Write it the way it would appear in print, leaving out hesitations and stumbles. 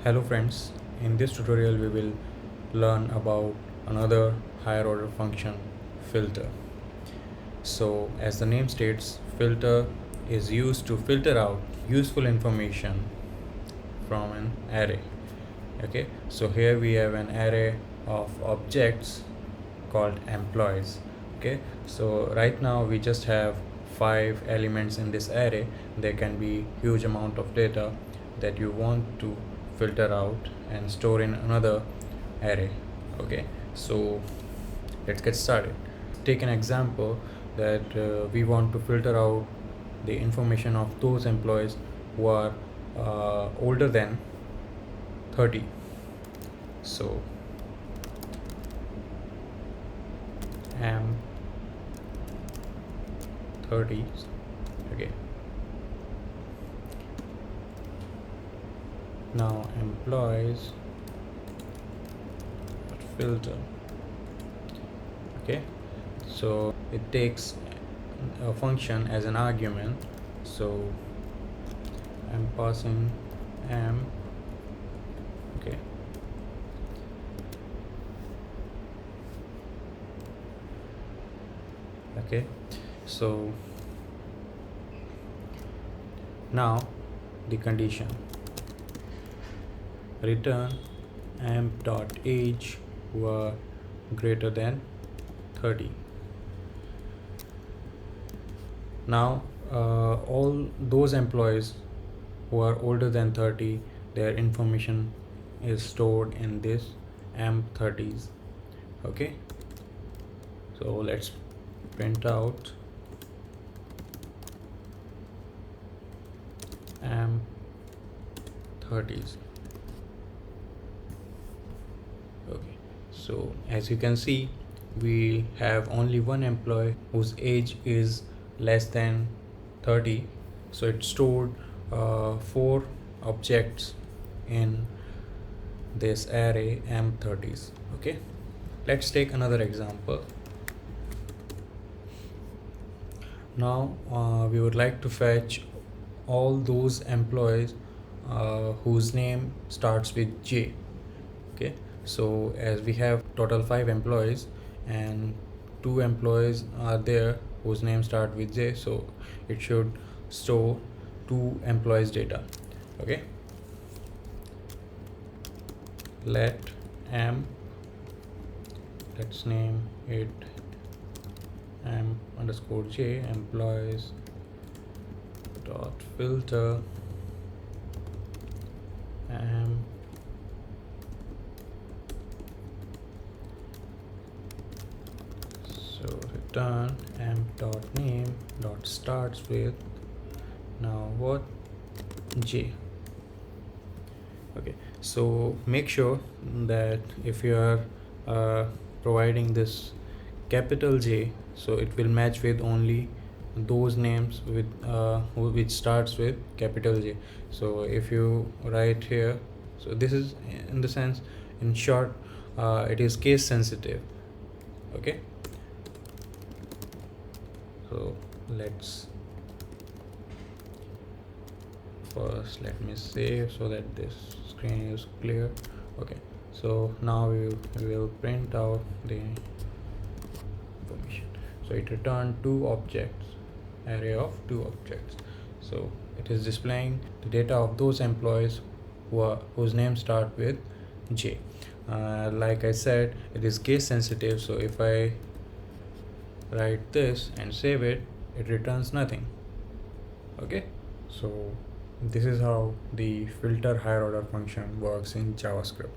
Hello friends, in this tutorial we will learn about another higher order function, filter. So as the name states, filter is used to filter out useful information from an array. Okay, so here we have an array of objects called employees. Okay, so right now we just have 5 elements in this array. There can be huge amount of data that you want to filter out and store in another array. Okay, so let's get started. Take an example that we want to filter out the information of those employees who are older than 30. So am 30. Okay, now employees filter. Okay, so it takes a function as an argument, so I'm passing am. Okay, okay, so now the condition, return amp dot age were greater than 30. Now all those employees who are older than 30, their information is stored in this amp 30s. Okay, so let's print out amp 30s. Okay, so as you can see, we have only one employee whose age is less than 30, so it stored 4 objects in this array amp30s. Okay, let's take another example. Now we would like to fetch all those employees whose name starts with J. Okay, so as we have total 5 employees and 2 employees are there whose name start with J, so it should store 2 employees data. Okay, let amp, let's name it amp underscore J employees dot filter amp so return amp dot name dot starts with now what J. Okay, so make sure that if you are providing this capital J, so it will match with only those names with which starts with capital J. So if you write here, so this is in the sense, in short, it is case sensitive. Okay, so let's first let me save so that this screen is clear. Okay, so now we will print out the information. So it returned 2 objects, array of 2 objects. So it is displaying the data of those employees whose names start with J. Like I said, it is case sensitive, so if I write this and save it, it returns nothing. Okay, so this is how the filter higher order function works in JavaScript.